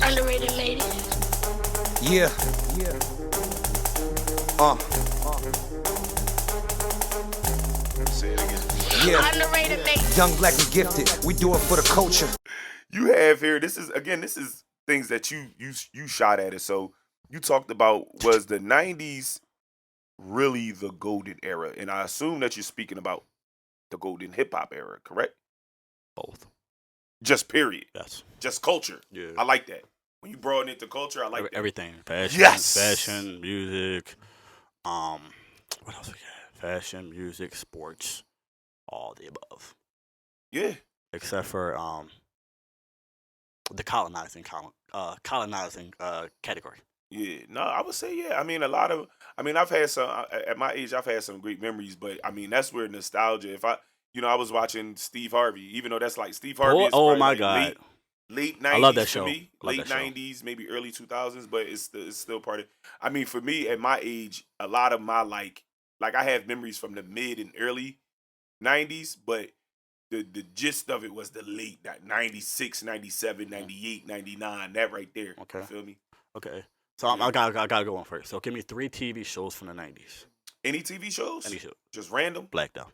Underrated ladies. Yeah. Say it again. Yeah. Underrated ladies. Young, black, and gifted. We do it for the culture. You have here. This is things that you shot at it. So you talked about, was the '90s really the golden era? And I assume that you're speaking about the golden hip hop era, correct? Both. Just period. Yes. Just culture. Yeah. I like that. When you broaden it to culture, I like that. Everything. Fashion. Yes. Fashion, music. What else we got? Fashion, music, sports, all the above. Yeah. Except for the colonizing category. Yeah, no, I would say yeah. I've had some at my age. I've had some great memories, but I mean that's where nostalgia. If I was watching Steve Harvey, even though that's like Steve Harvey. Is Oh my like God! Late '90s. I love that for show. me. Late '90s, maybe early 2000s, but it's still part of. I mean, for me at my age, a lot of my like I have memories from the mid and early '90s, but the gist of it was the late 96, 97, 98, 99. That right there. Okay. You feel me? Okay. So I gotta go on first. So give me 3 TV shows from the '90s. Any TV shows? Any show. Just random? Black though.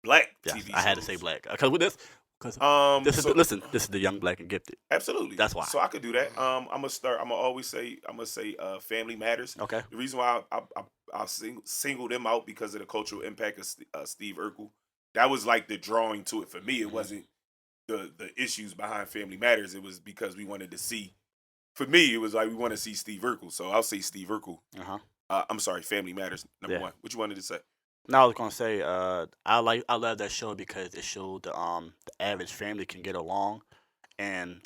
Black Yes, TV shows. I had to say black because with this. This is the young, black, and gifted. Absolutely. That's why. So I could do that. I'm gonna say Family Matters. Okay. The reason why I single them out because of the cultural impact of Steve Urkel. That was like the drawing to it for me. It wasn't the issues behind Family Matters. It was because we wanted to see. For me, it was like we want to see Steve Urkel. So I'll say Steve Urkel. I'm sorry, Family Matters. Number one. What you wanted to say? Now I was gonna say, I love that show because it showed the average family can get along, and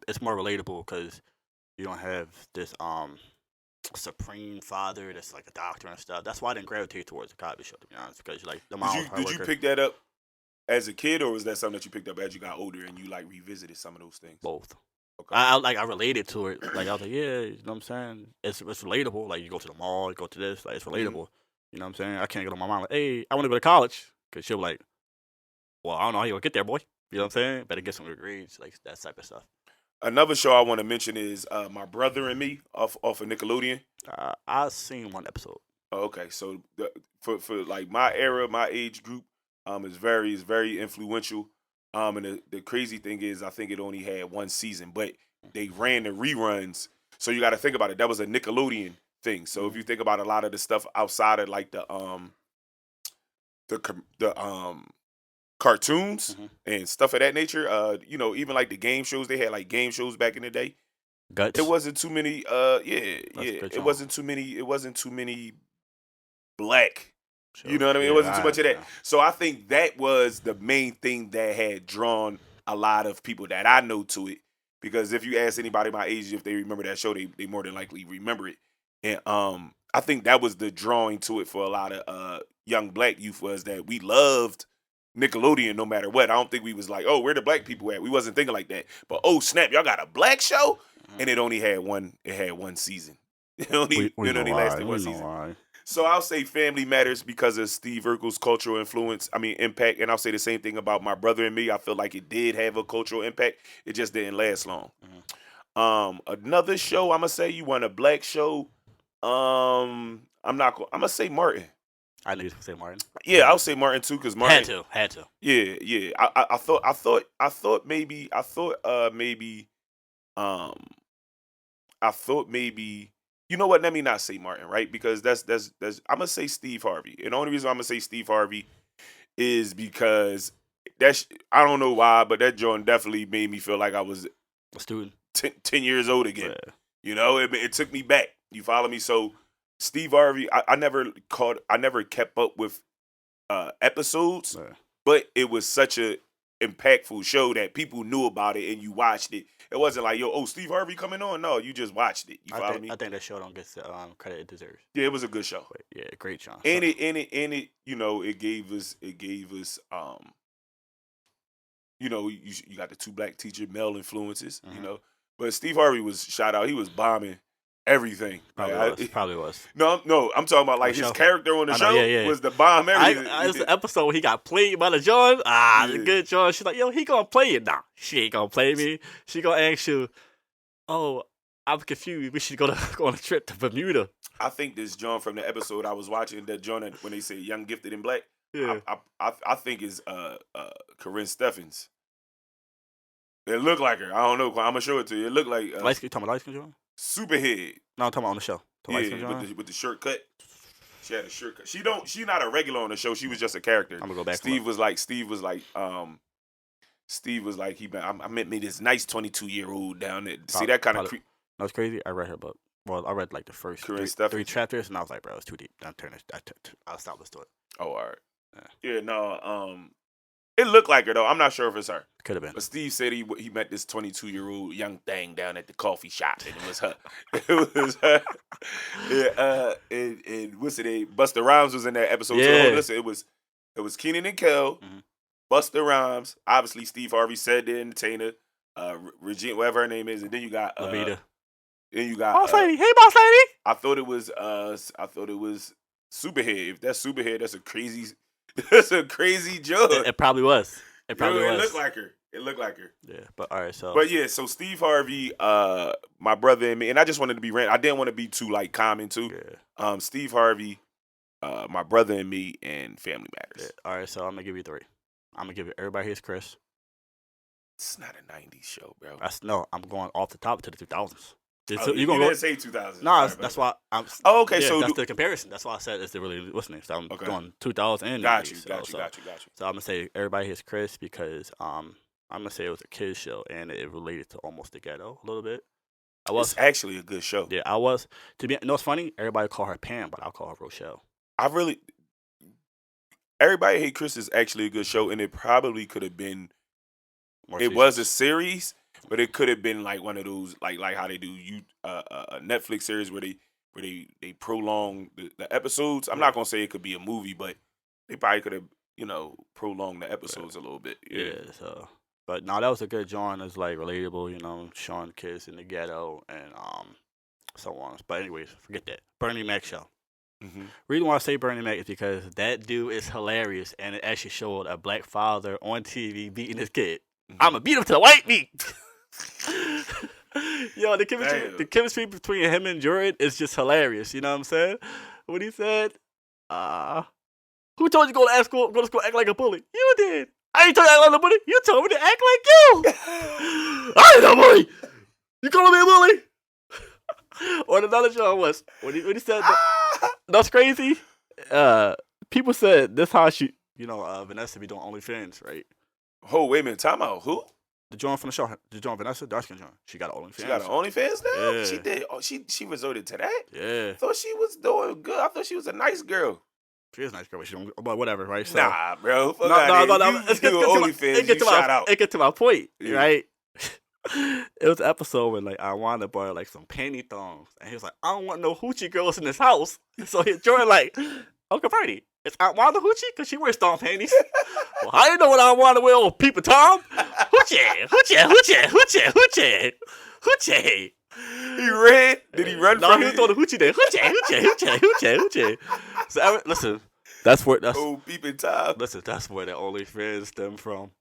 it's more relatable because you don't have this supreme father that's like a doctor and stuff. That's why I didn't gravitate towards the Cosby Show, to be honest, because like the mom. Did you pick that up as a kid, or was that something that you picked up as you got older and you like revisited some of those things? Both. Okay. I related to it. Like I was like, yeah, you know what I'm saying? It's relatable. Like you go to the mall, you go to this, like it's relatable. You know what I'm saying? I can't get on my mom like, hey, I want to go to college. Because she'll be like, well, I don't know how you going to get there, boy. You know what I'm saying? Better get some good grades, like that type of stuff. Another show I want to mention is My Brother and Me off of Nickelodeon. I've seen one episode. Oh, okay, so for like my era, my age group, is very influential. And the crazy thing is, I think it only had one season, but they ran the reruns. So you got to think about it. That was a Nickelodeon thing. So if you think about a lot of the stuff outside of like the cartoons and stuff of that nature, even like the game shows, they had like game shows back in the day. Guts. It wasn't too many. It wasn't too many black. Sure. You know what I mean? It wasn't too much of that. Yeah. So I think that was the main thing that had drawn a lot of people that I know to it. Because if you ask anybody my age if they remember that show, they more than likely remember it. And I think that was the drawing to it for a lot of young black youth, was that we loved Nickelodeon no matter what. I don't think we was like, oh, where the black people at? We wasn't thinking like that. But oh snap, y'all got a black show? And it only had one season. It only lasted one season. Why. So I'll say Family Matters because of Steve Urkel's cultural impact. And I'll say the same thing about My Brother and Me. I feel like it did have a cultural impact. It just didn't last long. Another show, I'm gonna say, you want a black show. I'm gonna say Martin. I knew you were gonna say Martin. Yeah, I'll say Martin too, because Martin had to. Yeah. I thought maybe. You know what? Let me not say Martin, right? Because that's I'm gonna say Steve Harvey. And the only reason I'm gonna say Steve Harvey is because I don't know why, but that joint definitely made me feel like I was a student, 10 years old again. Yeah. You know, it took me back. You follow me? So Steve Harvey, I never kept up with episodes, but it was such a impactful show that people knew about it and you watched it. It wasn't like, Steve Harvey coming on. No, you just watched it. You follow me? I think that show don't get the credit it deserves. Yeah, it was a good show. But yeah, great show. And it gave us you got the two black teacher male influences, But Steve Harvey was shout out. He was bombing everything. Probably was. No, I'm talking about like his character on the show was the bomb everything. It's the episode where he got played by the John. The good John. She's like, he gonna play it now. She ain't gonna play me. She gonna ask you, Oh, I'm confused. We should go on a trip to Bermuda. I think this John from the episode I was watching, that John when they say young, gifted, and black. Yeah. I think is Corinne Steffens. It looked like her. I don't know. I'm gonna show it to you. It looked like Light skin, talking about light skin John? Superhead. No, I'm talking about on the show. With the shirt cut. She had a shirt cut. She's not a regular on the show. She was just a character. I'm gonna go back. Steve was like, I met me this nice 22-year-old down there. See that kind of No, it's crazy. I read her book. Well, I read like the first three chapters, and I was like, bro, it's too deep. I'll stop this to it. Oh, all right. Yeah, no. It looked like her though. I'm not sure if it's her. Could have been. But Steve said he met this 22-year-old young thing down at the coffee shop, and it was her. It was her. Yeah, and what's it? Busta Rhymes was in that episode. Yeah. So listen, it was Kenan and Kel, Busta Rhymes, obviously Steve Harvey said the entertainer, Regina, whatever her name is, and then you got Lavita. Then you got Boss lady. Hey, boss lady. I thought it was Superhead. If that's Superhead, that's a crazy joke. It probably was. It probably was. It looked like her. Yeah, but all right, so. But yeah, so Steve Harvey, my brother and me, and I just wanted to be random. I didn't want to be too like common too. Yeah. Steve Harvey, my brother and me, and Family Matters. Yeah. All right, so I'm gonna give you 3. I'm gonna give you Everybody Hates Chris. It's not a '90s show, bro. No, I'm going off the top to the 2000s. So you didn't say 2000. No, that's why I'm. Oh, okay. Yeah, so that's the comparison. That's why I said it's really listening. So I'm going 2000 and got you. So I'm gonna say Everybody Hates Chris because I'm gonna say it was a kids show and it related to Almost the Ghetto a little bit. It's actually a good show. Yeah, I was. It's funny. Everybody call her Pam, but I'll call her Rochelle. Everybody Hate Chris is actually a good show, and it probably could have been. It was a series, but it could have been like one of those like how they do a Netflix series where they prolong the episodes. I'm not gonna say it could be a movie, but they probably could have prolonged the episodes a little bit. Yeah. So, but no, that was a good joint. It's like relatable, showing kids in the ghetto and so on. But anyways, forget that. Bernie Mac show. Mm-hmm. Reason why I say Bernie Mac is because that dude is hilarious, and it actually showed a black father on TV beating his kid. I'ma beat him to the white meat. Yo, the chemistry between him and Jordan is just hilarious. You know what I'm saying? When he said, "Who told you go to school act like a bully? You did. I ain't told you to act like a bully. You told me to act like you. I ain't no bully. You calling me a bully?" Or another show was when he said that's crazy. People said this how she, Vanessa be doing OnlyFans, right? Oh, wait a minute. Time out. Who? The joint from the show. The joint Vanessa, dark skin joint. She got an OnlyFans. She got an OnlyFans now? Yeah. She did. Oh, she resorted to that? Yeah. I thought she was doing good. I thought she was a nice girl. She is a nice girl, but she don't, but whatever, right? So, nah, bro. No. It get to my point, right? It was an episode where I wanted to borrow some panty thongs, and he was like, "I don't want no hoochie girls in this house." So he joined Uncle Bernie. It's Aunt Wanda hoochie because she wears thong panties. Well, how you know what I want to wear, old Peeper Tom? Hoochie. He ran? Did he run from he was throwing the hoochie there. Hoochie. So listen, that's old Peeping Tom. Listen, that's where the OnlyFans stem from.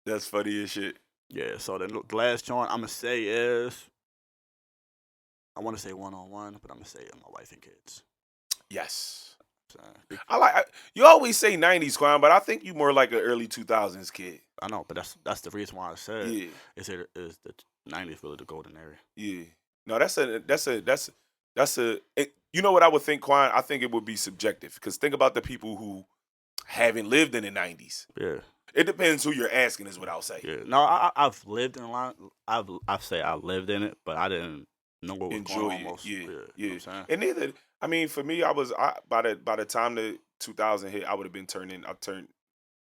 That's funny as shit. Yeah. So the last joint I'm gonna say is, I want to say one-on-one, but I'm gonna say my wife and kids. Yes. You always say 90s, Quan, but I think you more like an early 2000s kid. I know, but that's the reason why I said is the 90s really the golden era. Yeah. No, you know what I would think, Quan? I think it would be subjective because think about the people who haven't lived in the 90s. Yeah. It depends who you're asking is what I'll say. Yeah. No, I've lived in a lot. I say I lived in it, but I didn't know what was going on almost. Yeah. You know and neither. I mean, for me, by the time the 2000 hit, I would have been I turned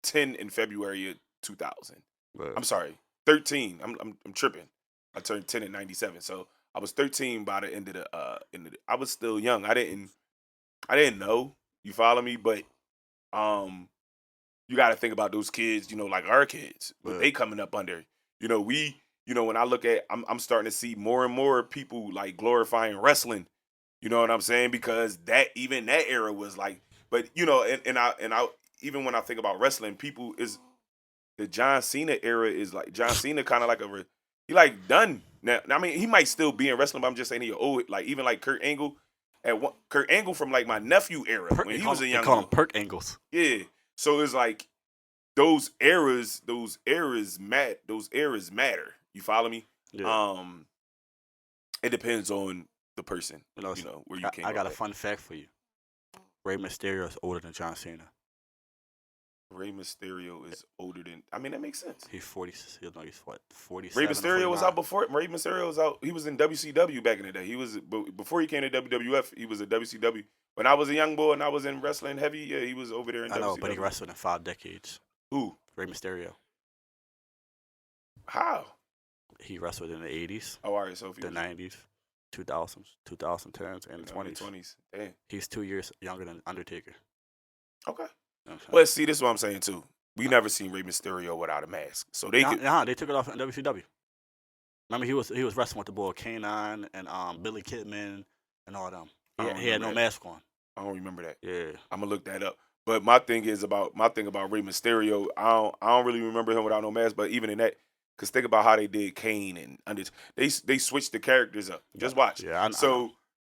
10 in February of 2000. Right. I'm sorry, 13. I'm tripping. I turned 10 in 97, so I was 13 by the end of the. I was still young. I didn't know. You follow me? But you got to think about those kids. Like our kids, what they coming up under. When I look at, I'm starting to see more and more people glorifying wrestling. You know what I'm saying? Because that era was but and I even when I think about wrestling, people is the John Cena era is John Cena kind of He like done now. I mean, he might still be in wrestling, but I'm just saying he old. Like even like Kurt Angle, Kurt Angle from like my nephew era when he was a young. They call him Perk Angles. Yeah. So it's like those eras matter. You follow me? Yeah. It depends on the person. You know where you came. I got a fun fact for you. Rey Mysterio is older than John Cena. Rey Mysterio is older than. I mean, that makes sense. He's 40. He's what? 47. Rey Mysterio was out before. Rey Mysterio was out. He was in WCW back in the day. He was before he came to WWF. He was a WCW. When I was a young boy and I was in wrestling heavy, yeah, he was over there in WCW. I know, but he wrestled in 5 decades. Who? Rey Mysterio. How? He wrestled in the 80s. Oh, all right. So the 90s, 2000s, 2010s, and the 20s. 20s. Damn. He's 2 years younger than Undertaker. Okay. Well, see, this is what I'm saying too. We never seen Rey Mysterio without a mask, so they they took it off in WCW. Remember, he was wrestling with the boy K9 and Billy Kidman and all them. He had no mask on. I don't remember that. Yeah, I'm gonna look that up. But my thing about Rey Mysterio, I don't really remember him without no mask. But even in that, because think about how they did Kane and they switched the characters up. Just watch. Yeah,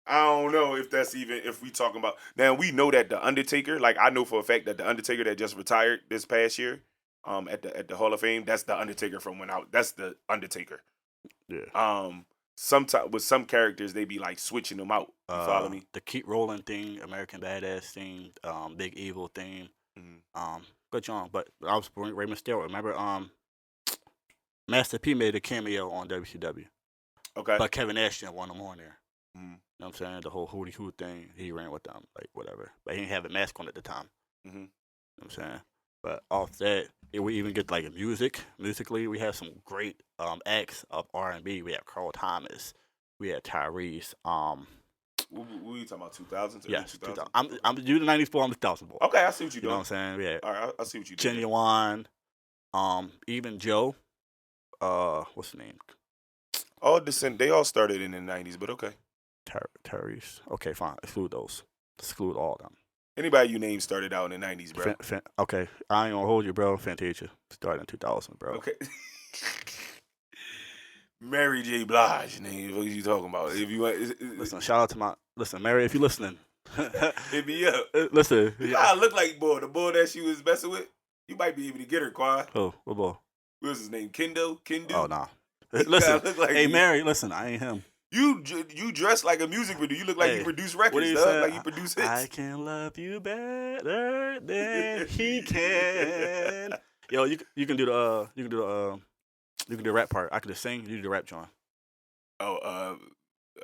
I don't know if we talking about now. We know that the Undertaker, like I know for a fact that the Undertaker that just retired this past year, at the Hall of Fame, that's the Undertaker from when that's the Undertaker. Yeah. Sometimes with some characters they be like switching them out. You follow me? The Keep Rolling thing, American Badass thing, Big Evil thing. Mm-hmm. Good John. But I was Rey Mysterio. Remember, Master P made a cameo on WCW. Okay. But Kevin Nash didn't want him on there. Mm-hmm. You know what I'm saying? The whole hootie hoo thing, he ran with them, like whatever. But he didn't have a mask on at the time. Mm-hmm. You know what I'm saying? But off that, we even get like musically, we have some great acts of R&B. We have Carl Thomas, we had Tyrese. What are you talking about? 2000s? Yeah, 2000. I'm you the 90s boy, I'm the 2000 boy. Okay, I see what you're doing. You know what I'm saying? Yeah. All right, I see what you're doing. Genuine, even Joe, what's his name? They all started in the 90s, but okay. Tyrese. Okay, fine. Exclude those. Exclude all of them. Anybody you name started out in the 90s, bro. Okay, I ain't gonna hold you, bro. Fantasia started in 2000, bro. Okay. Mary J. Blige, name. What are you talking about? If you listen, shout out to Mary, if you listening. Hit me up. Listen. I look like the boy that she was messing with. You might be able to get her, Quan. Oh, what boy? What was his name? Kendo? Oh, nah. Listen, hey, Mary, listen, I ain't him. You dress like a music video. You look like you produce records, dog. Like you produce hits. I can love you better than he can. Yo, you can do the rap part. I can just sing. You do the rap, John. Oh,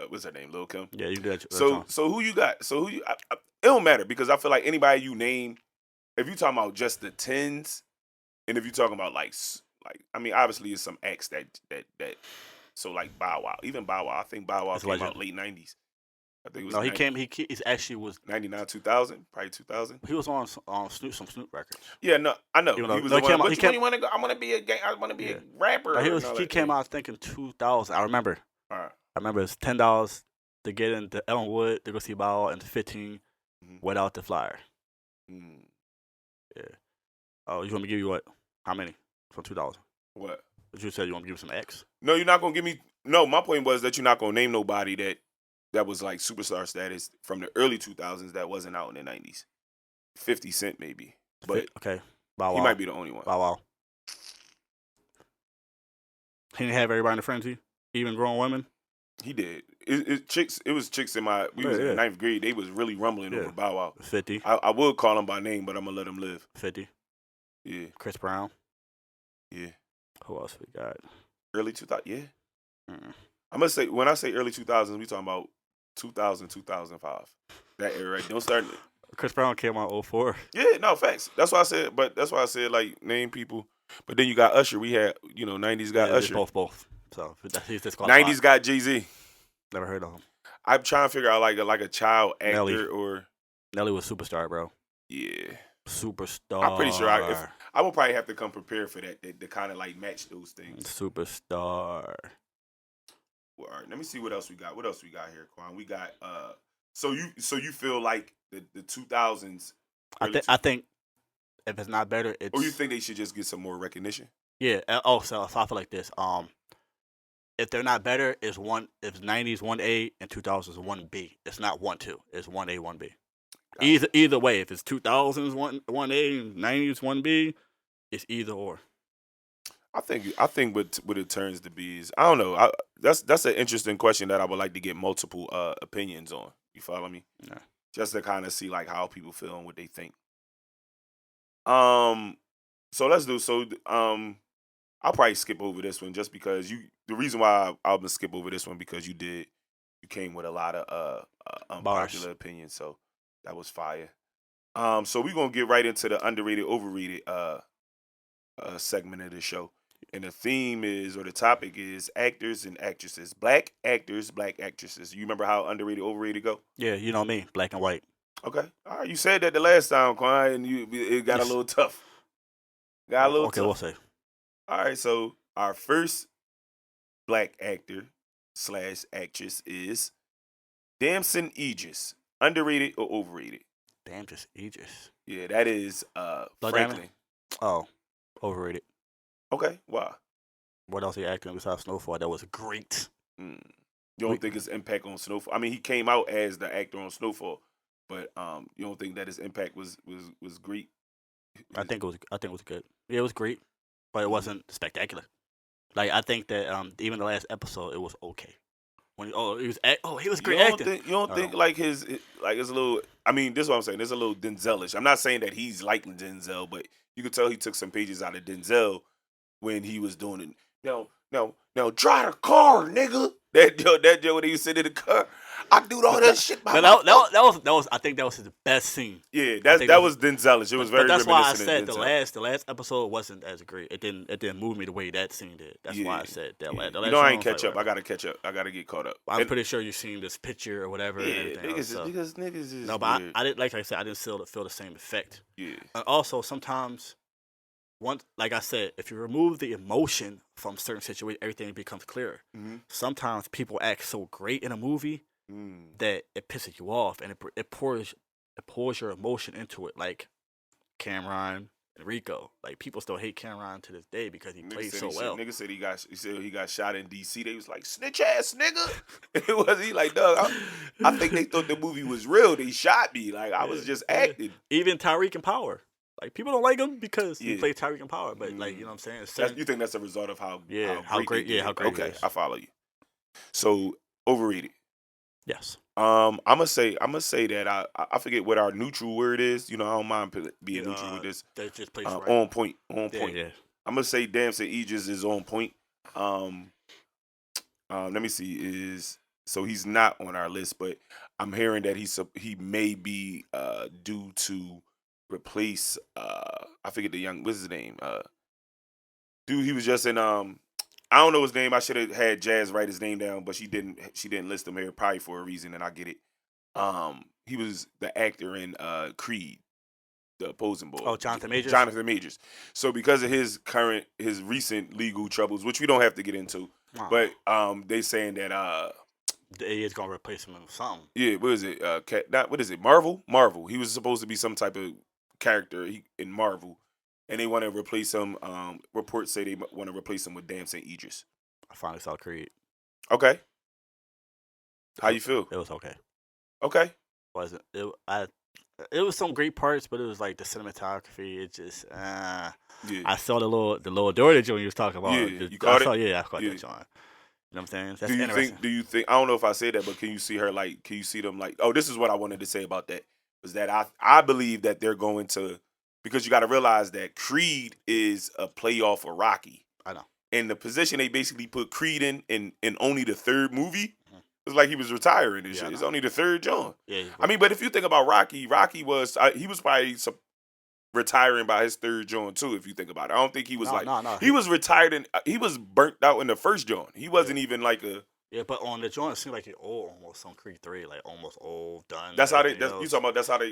what's her name? Lil' Kim. Yeah, you can do that. So who you got? It don't matter because I feel like anybody you name, if you talking about just the 10s, and if you talking about like I mean, obviously it's some acts that. So like Bow Wow, even Bow Wow, I think Bow Wow came out late 90s. I think it was. No, he actually was 99, 2000, probably 2000. He was on some Snoop records. Yeah, no, I know. He was the one. Which one you want to go? I want to be a rapper. He came out, I think, in 2000. I remember. All right. I remember it's $10 to get into Ellenwood to go see Bow Wow, and $15 without the flyer. Mm. Yeah. Oh, you want me to give you what? How many from 2000? What? But you said you want to give me some X? No, you're not gonna give me. No, my point was that you're not gonna name nobody that was like superstar status from the early 2000s that wasn't out in the 90s. 50 Cent maybe, but okay, Bow Wow. He might be the only one. Bow Wow. He didn't have everybody in the frenzy, even grown women. He did. It was chicks in my. We was in the 9th grade. They was really rumbling over Bow Wow. 50. I would call him by name, but I'm gonna let him live. 50. Yeah. Chris Brown. Yeah. Who else we got? Early 2000. Yeah. Mm-mm. I must say, when I say early 2000s, we talking about 2000, 2005. That era, right? Don't start. Chris Brown came out 04. Yeah, no, facts. That's why I said, like, name people. But then you got Usher. We had, 90s got Usher. Both. So he's just 90s got Jay-Z. Never heard of him. I'm trying to figure out like a child actor Nelly. or. Nelly was superstar, bro. Yeah. Superstar. I'm pretty sure I will probably have to come prepared for that to kind of like match those things. Superstar. Well, all right, let me see what else we got. What else we got here, Quan? We got so you feel like the 2000s. I think if it's not better, it's. Or you think they should just get some more recognition? Yeah. So I feel like this. if they're not better, it's 90s 1A and 2000s 1B. It's not 1-2. It's 1A 1B. Either way, if it's 2000s 1A and 90s 1B, it's either or. I think what it turns to be is I don't know. That's an interesting question that I would like to get multiple opinions on. You follow me? Yeah. Just to kind of see like how people feel and what they think. So let's do I'll probably skip over this one just because the reason why I'm gonna skip over this one because you came with a lot of unpopular opinions, so that was fire. So we're gonna get right into the underrated, overrated segment of the show. And the theme is, or the topic is, actors and actresses. Black actors, black actresses. You remember how underrated, overrated go? Yeah, you know me, black and white. Okay. All right. You said that the last time, Quan, and it got a little tough. Tough. We'll say. All right. So our first black actor / actress is Damson Idris. Underrated or overrated? Damson Idris. Yeah, that is Franklin. Oh, overrated. Okay, why? What else he acting besides Snowfall? That was great. You don't think his impact on Snowfall? I mean, he came out as the actor on Snowfall, but you don't think that his impact was great? I think it was good. Yeah, it was great, but it wasn't spectacular. Like I think that even the last episode, it was okay. When he was great acting. You don't think like his like it's a little? I mean, this is what I'm saying. There's a little Denzelish. I'm not saying that he's like Denzel, but you could tell he took some pages out of Denzel when he was doing it. No, drive the car, nigga. That joke when he was sitting in the car. I do all that shit by myself. That was I think that was his best scene. Yeah, that was Denzelish. It was very. But that's why I said the last episode wasn't as great. It didn't move me the way that scene did. That's why I said that. Yeah. The last I ain't catch up. I gotta catch up. I gotta get caught up. I'm pretty sure you've seen this picture or whatever. Yeah, niggas is. No, but I didn't like I said. I didn't feel the same effect. Yeah. And also sometimes. Like I said, if you remove the emotion from certain situations, everything becomes clearer. Mm-hmm. Sometimes people act so great in a movie that it pisses you off, and it pours your emotion into it. Like Cameron and Rico, like people still hate Cameron to this day because he played so well. Nigga said he got shot in DC. They was like snitch ass nigga. He like dog? I think they thought the movie was real. They shot me. Like I was just acting. Even Tyreek in Power. Like people don't like him because he played Tyreek in Power, but like you know what I'm saying. You think that's a result of how great? Okay, I follow you. So overrated. Yes. I'm gonna say that I forget what our neutral word is. You know, I don't mind being neutral with this. That just plays right. On point. Yeah. I'm gonna say Damson Idris is on point. Let me see. So he's not on our list, but I'm hearing that he may be due to replace I forget what's his name? Dude, he was just in I don't know his name. I should have had Jazz write his name down, but she didn't list him here probably for a reason, and I get it. He was the actor in Creed, the opposing boy. Oh, Jonathan Majors. Jonathan Majors. So because of his recent legal troubles, which we don't have to get into, but they saying that he is gonna replace him with something. Yeah, what is it? What is it? Marvel. He was supposed to be some type of character in Marvel, and they want to replace him. Reports say they want to replace him with Damson Idris. I finally saw Creed. Okay. How you feel? It was okay. Okay. Wasn't it? It was some great parts, but it was like the cinematography. It just I saw the little Dory joint you was talking about. Yeah, you caught it. Yeah, I caught that joint. You know what I'm saying? That's interesting. Do you think? I don't know if I said that, but can you see her like? Can you see them like? Oh, this is what I wanted to say about that. Was that I believe that they're going to, because you got to realize that Creed is a playoff of Rocky. I know. And the position they basically put Creed in only the third movie, it's like he was retiring and shit. It's only the third John. Yeah. I mean, but if you think about Rocky was he was probably retiring by his third John too. If you think about it, I don't think he was he was retired and he was burnt out in the first John. He wasn't even like a. Yeah, but on the joint, it seemed like he old almost on Creed 3, like almost old, done. That's how they. You talking about? That's how they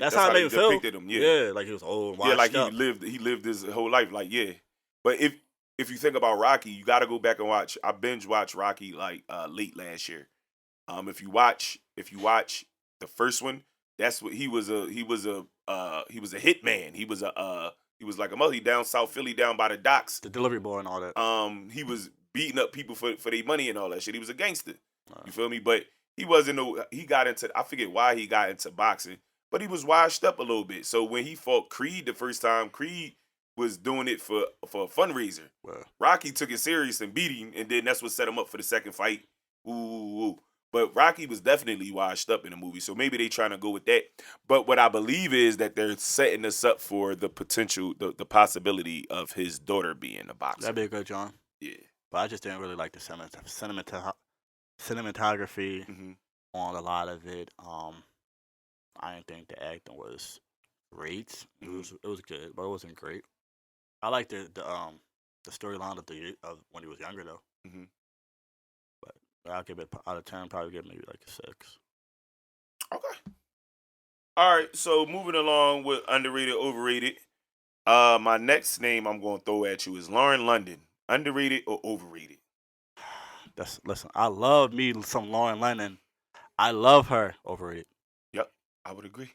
depicted him. Yeah, like he was old. Yeah, like he lived his whole life. Like but if you think about Rocky, you got to go back and watch. I binge watched Rocky like late last year. If you watch the first one, that's what he was a hitman. He was like a mother. He down South Philly, down by the docks. The delivery boy and all that. He was beating up people for their money and all that shit. He was a gangster. You feel me? But he wasn't he got into, I forget why he got into boxing, but he was washed up a little bit. So when he fought Creed the first time, Creed was doing it for a fundraiser. Wow. Rocky took it serious and beat him, and then that's what set him up for the second fight. Ooh. But Rocky was definitely washed up in the movie, so maybe they trying to go with that. But what I believe is that they're setting us up for the potential, the possibility of his daughter being a boxer. That'd be a good John. Yeah. But I just didn't really like the cinematography on a lot of it. I didn't think the acting was great. It was good, but it wasn't great. I like the storyline of when he was younger though. But I'll give it out of 10. Probably give it maybe like a 6. Okay. All right. So moving along with underrated, overrated. My next name I'm going to throw at you is Lauren London. Underrated or overrated? Listen. I love me some Lauren London. I love her. Overrated. Yep, I would agree.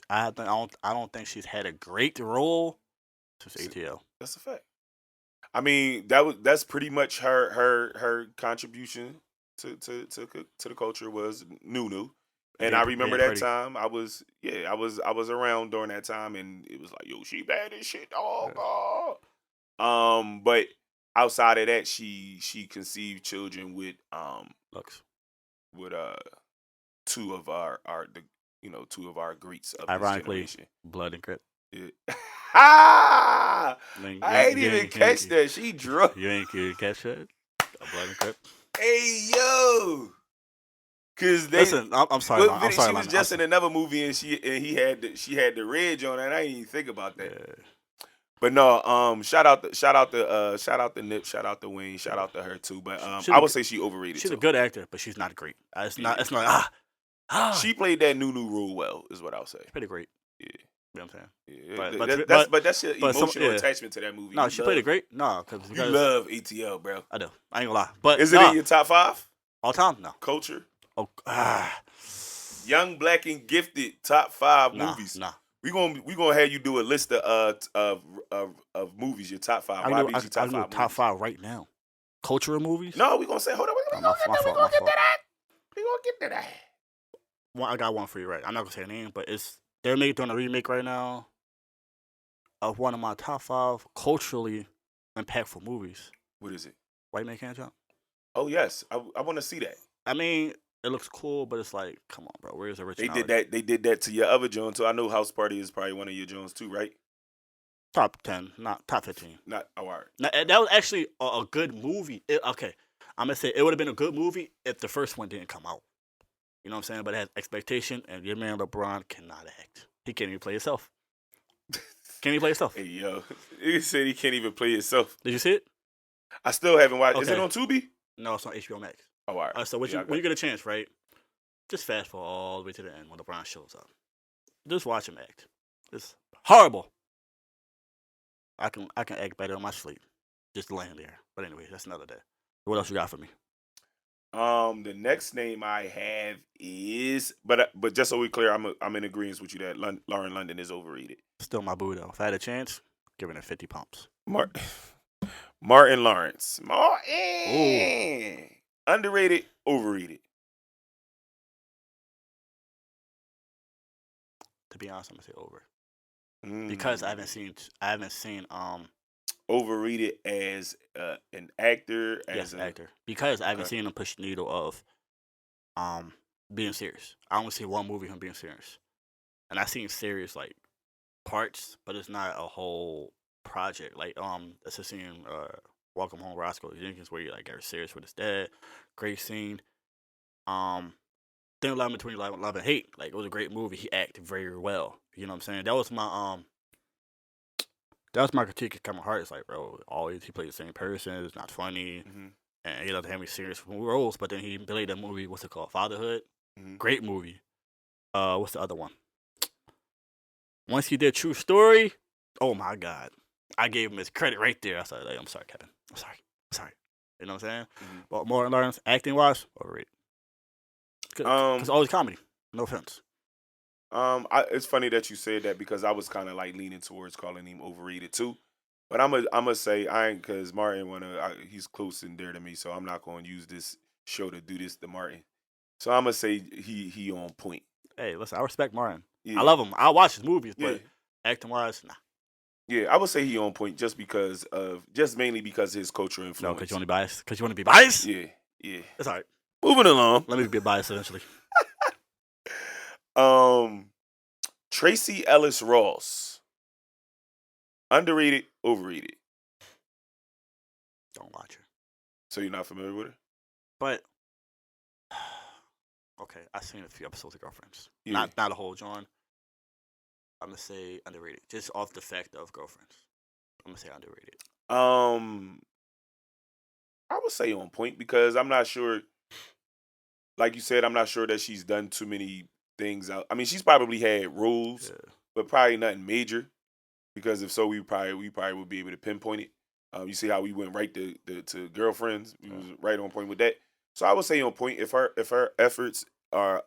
I don't think she's had a great role since ATL. That's a fact. I mean, that's pretty much her contribution to the culture was Nunu. And I remember that time I was around during that time, and it was like, yo, she bad as shit, dog. Yeah. But outside of that, she conceived children with Lux. With two of our greats of ironically, this generation. Blood and Crip. Yeah. I ain't even catch that. She drunk. You ain't catch that? Blood and Crip. Hey yo. Cause listen, I'm sorry. I'm sorry. She was just in another movie, and she had the ridge on her, and I didn't even think about that. Yeah. But no, shout out to Nip, shout out to Wayne, shout out to her too. But I would say she overrated. She's a good actor, but she's not great. It's not. She played that Nunu role well, is what I'll say. It's pretty great. Yeah. You know what I'm saying? Yeah. But that's your emotional attachment to that movie. No, she played it great. No, because you love ATL, bro. I do. I ain't gonna lie. But is it in your top 5 all time? No. Culture. Oh, Young, Black, and Gifted top 5 movies. Nah. We gonna have you do a list of movies. Your top 5. YBG top 5. Top 5 right now. Cultural movies? No, we gonna say. Hold on. We gonna get to that. I got one for you, right? I'm not gonna say a name, but they're doing a remake right now of one of my top 5 culturally impactful movies. What is it? White Man Can't Jump. Oh yes, I want to see that. I mean, it looks cool, but it's like, come on, bro. Where's the originality? They did that to your other Jones too. I know House Party is probably one of your Jones too, right? Top 10, not top 15. Not all right. Now, that was actually a good movie. Okay, I'm gonna say it would have been a good movie if the first one didn't come out. You know what I'm saying? But it has expectation, and your man LeBron cannot act. He can't even play himself. Can't even play himself. Hey, yo. He said he can't even play himself. Did you see it? I still haven't watched it. Okay. Is it on Tubi? No, it's on HBO Max. Oh, all right. So when you get a chance, right, just fast forward all the way to the end when LeBron shows up. Just watch him act. It's horrible. I can act better in my sleep. Just laying there. But anyway, that's another day. What else you got for me? The next name I have is, but just so we're clear, I'm in agreement with you that Lauren London is overrated. Still my boo though. If I had a chance, giving it 50 pumps. Martin Lawrence. Ooh. Underrated, overrated. To be honest, I'm gonna say over. Because I haven't seen overrated as an actor. Yes, an actor. Because I haven't seen him push the needle of being serious. I only see one movie of him being serious, and I've seen serious like parts, but it's not a whole project. Like let's just see Welcome Home, Roscoe Jenkins, where he like got serious with his dad. Great scene. Thin Line Between Love and Hate. Like, it was a great movie. He acted very well. You know what I'm saying? That was my critique of Kevin Hart. It's like, bro, always he played the same person. It's not funny. And he doesn't have any serious roles. But then he played that movie, what's it called? Fatherhood. Great movie. What's the other one? Once he did True Story, oh my God. I gave him his credit right there. I said, like, I'm sorry, Kevin. I'm sorry. You know what I'm saying? But Martin Lawrence, acting-wise, overrated. It's always comedy. No offense. It's funny that you said that because I was kind of like leaning towards calling him overrated too. But I'm gonna say I ain't because Martin he's close and dear to me, so I'm not gonna use this show to do this to Martin. So I'm gonna say he on point. Hey, listen, I respect Martin. Yeah. I love him. I watch his movies, Yeah. but acting wise, nah. Yeah, I would say he on point just mainly because of his cultural No, influence. because you want to be biased. Because you want to be biased. Yeah. That's all right. Moving along. Let me be biased eventually. Tracy Ellis Ross. Underrated, overrated. Don't watch her. So you're not familiar with her? But okay, I've seen a few episodes of Girlfriends. Yeah. Not a whole John. I'm gonna say underrated, just off the fact of Girlfriends. I'm gonna say underrated. I would say on point because I'm not sure. Like you said, I'm not sure that she's done too many things out. I mean, she's probably had roles, but probably nothing major. Because if so, we probably would be able to pinpoint it. You see how we went right to Girlfriends. We was right on point with that. So I would say on point. If her efforts are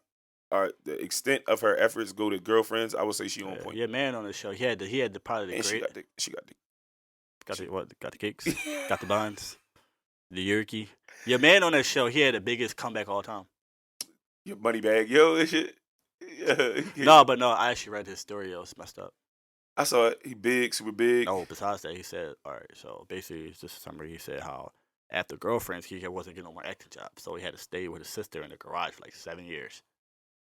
the extent of her efforts go to Girlfriends, I would say she on point. Yeah, man on the show. He had the probably the And great. she got Got the cakes, got the buns, the yerky. Your man on that show, he had the biggest comeback all time. your money bag, yo, and shit. Yeah. No, I actually read his story. It was messed up. I saw it. He big, super big. Oh, besides that, he said, all right, so basically, it's just a summary. He said how after Girlfriends, he wasn't getting no more acting jobs, so he had to stay with his sister in the garage for like 7 years.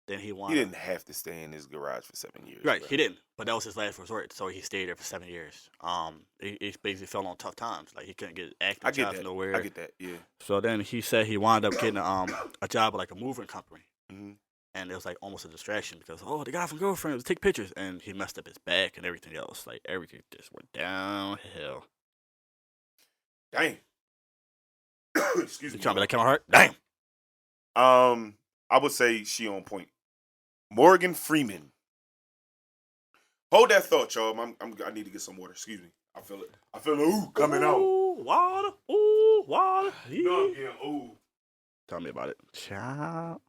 Then he didn't have to stay in his garage for 7 years. Right, bro. he didn't, but that was his last resort, so he stayed there for 7 years. He basically fell on tough times, like he couldn't get acting jobs nowhere. I get that, yeah. So then he said he wound up getting a job at like a moving company. Mm-hmm. And it was like almost a distraction because the guy from Girlfriends take pictures, and he messed up his back and everything else. Like everything just went downhill. Dang. Excuse me. You trying to be like Kevin Hart? Damn. I would say she on point. Morgan Freeman. Hold that thought, y'all. I need to get some water. Excuse me. I feel it. I feel it. Coming out. Water. Water. No, I'm getting ooh. Tell me about it. Ciao.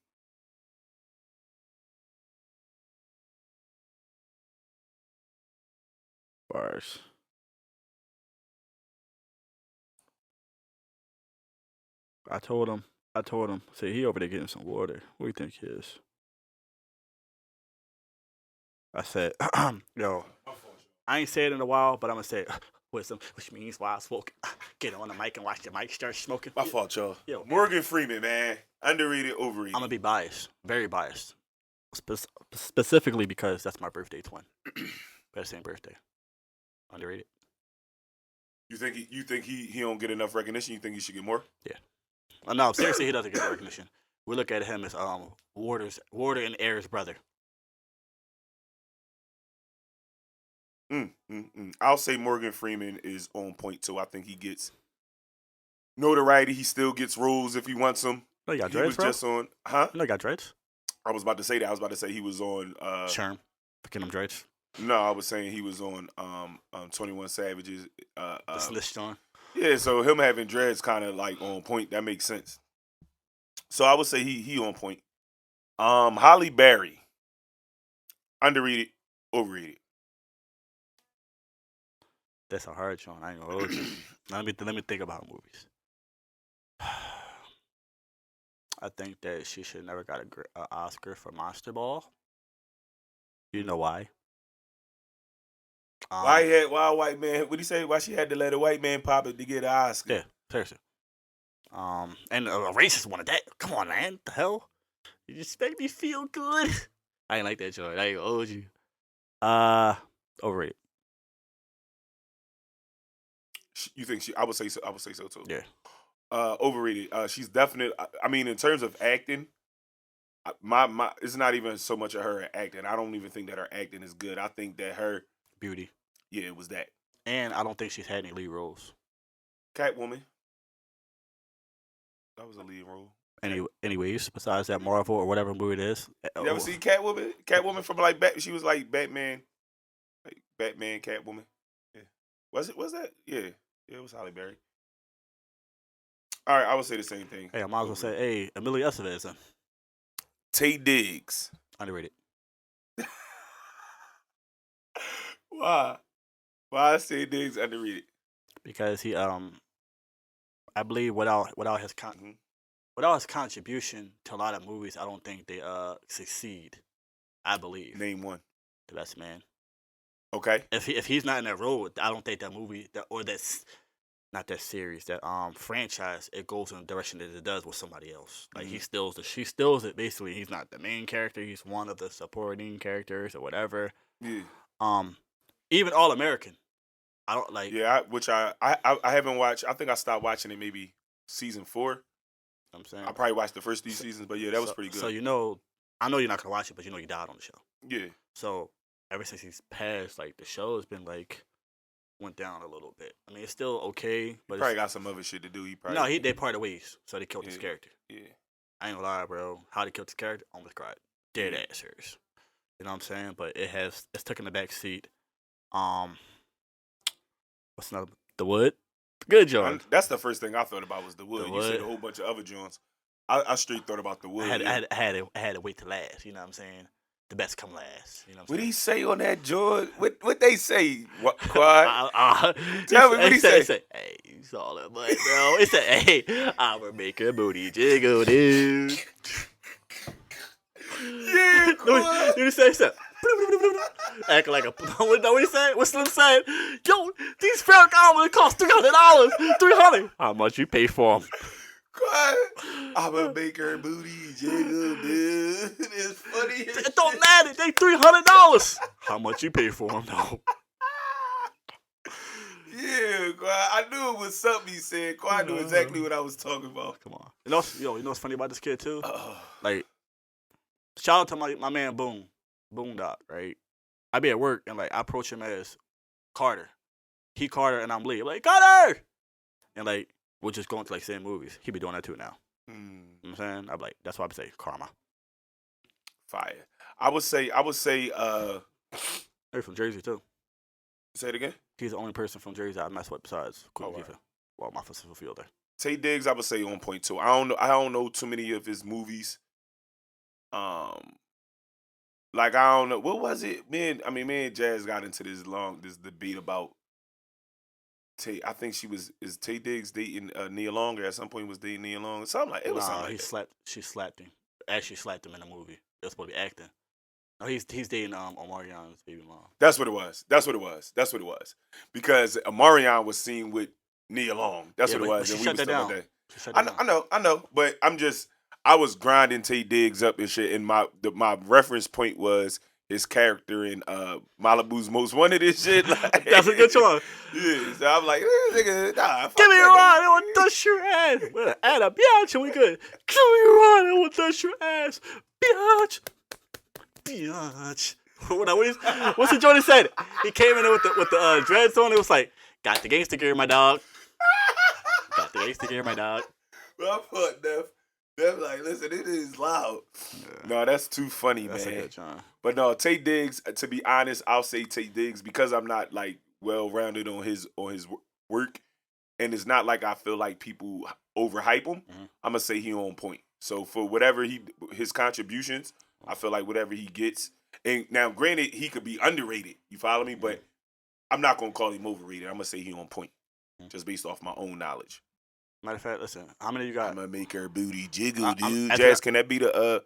Bars. I told him, say he over there getting some water. What do you think he is? I said, yo, I ain't said it in a while, but I'm gonna say it. Wisdom, which means while I smoke, get on the mic and watch the mic start smoking. My fault, y'all. Yo, Morgan Freeman, man. Underrated, overrated. I'm gonna be biased. Very biased. Specifically because that's my birthday twin. We had the same birthday. Underrated. You think he don't get enough recognition? You think he should get more? Yeah. No, seriously, he doesn't get the recognition. We look at him as Warder and Air's brother. I'll say Morgan Freeman is on point too. I think he gets notoriety. He still gets roles if he wants them. No, you got he dreads, was bro? just on, huh? No, you got dreads? I was about to say that. I was about to say he was on Sherm. Picking them dreads. No, I was saying he was on 21 Savage's The snitched on. Yeah, so him having dreads kind of like on point. That makes sense. So I would say he on point. Holly Berry. Underrated, overrated. That's a hard one. I ain't gonna hold you. Let me think about movies. I think that she should never got an Oscar for Monster Ball. You know why? Why a white man? What do you say? Why she had to let a white man pop it to get an Oscar? Yeah, seriously. And a racist one at that. Come on, man. The hell? You just make me feel good. I ain't like that joint. I ain't gonna hold you. Overrated. You think she? I would say so. I would say so too. Yeah. Overrated. She's definite. I mean, in terms of acting, my it's not even so much of her acting. I don't even think that her acting is good. I think that her beauty. Yeah, it was that. And I don't think she's had any lead roles. Catwoman. That was a lead role. Anyways, besides that Marvel or whatever movie it is. You ever see Catwoman? Catwoman from like she was like Batman, Catwoman. Yeah. Was that? Yeah, it was Halle Berry. All right, I would say the same thing. Hey, I might as well say, hey, Amelia Estevez then. Tay Diggs. Underrated. Why? Why I say Diggs underrated? because he I believe without his without his contribution to a lot of movies, I don't think they succeed. I believe. Name one. The Best Man. Okay. If he's not in that role, I don't think that movie that's not that series, that franchise, it goes in the direction that it does with somebody else. Like she steals it basically. He's not the main character, he's one of the supporting characters or whatever. Yeah. Even All American. I don't like I haven't watched. I think I stopped watching it maybe season 4. I'm saying I probably watched the first 3 seasons, but yeah, that was pretty good. So I know you're not gonna watch it, but you know he died on the show. Yeah. So ever since he's passed, like the show has been like went down a little bit. I mean, it's still okay, but probably got some other shit to do. They parted ways, so they killed his character. Yeah. I ain't gonna lie, bro. How they killed his character, almost cried. Dead ass serious. You know what I'm saying? But it's taken the back seat. What's another? The Wood. Good job. That's the first thing I thought about was The Wood. The You Wood. said a whole bunch of other joints. I straight thought about The Wood. I had to wait to last. You know what I'm saying? The best come last. You know what What I'm saying? did he say on that joint? What they say? What, Quad? Tell me what he said. He said, "Hey, you saw that butt, bro." He said, "Hey, I'ma make her booty jiggle, dude." Yeah, Quad. You say? He said, acting like a. What he said? What Slim said? Yo, these Farrakhan only cost $300. $300. How much you pay for them? Quad. I'ma make her booty jiggle, dude. It's funny. It don't matter. They $300. How much you pay for them, though? Yeah, Quad. I knew it was something he said. Quad knew exactly what I was talking about. Come on. You know what's funny about this kid too? Like, shout out to my man Boondock, right? I be at work and like I approach him as Carter. He Carter and I'm Lee. I'm like, Carter! And like we're just going to like same movies. He be doing that too now. You know what I'm saying? I'm like, that's why I say karma. Fire. I would say They're from Jersey too. say it again? He's the only person from Jersey I mess with besides Queen right. Latifah. Well, my physical fielder. Tay Diggs, I would say on point too. I don't know too many of his movies. Like I don't know what was it. Me and Jazz got into this debate about Tay. I think is Tay Diggs dating Nia Long, or at some point was dating Nia Long, something like it was something like that. She slapped him. Actually slapped him in the movie. It was supposed to be acting. No, he's dating Omarion's baby mom. That's what it was. Because Omarion was seen with Nia Long. That's what it was. She and shut we that was down. talking about that. I know. But I was grinding Tay Diggs up and shit. And my reference point was his character in Malibu's Most Wanted and shit. Like, that's a good choice. Yeah. So I'm like, nigga, nah. Give me a ride, I will dust your ass. Add a biatch, and we good. Give me a ride, I will dust your ass. Biatch. What's the joint he said? He came in with the dreads on. It was like, got the gangster gear, my dog. Got the gangster gear, my dog. Well, I fucked Def like, listen, it is loud. Yeah. No, that's too funny, that's man. That's a good John. But no, Tay Diggs, to be honest, I'll say Tay Diggs because I'm not like well-rounded on his work. And it's not like I feel like people overhype him. Mm-hmm. I'm going to say he on point. So for whatever his contributions, I feel like whatever he gets. And now, granted, he could be underrated. You follow me? Mm-hmm. But I'm not going to call him overrated. I'm going to say he on point. Mm-hmm. Just based off my own knowledge. Matter of fact, listen, how many you got? I'm going to make her booty jiggle, dude. Jazz, can that be I'm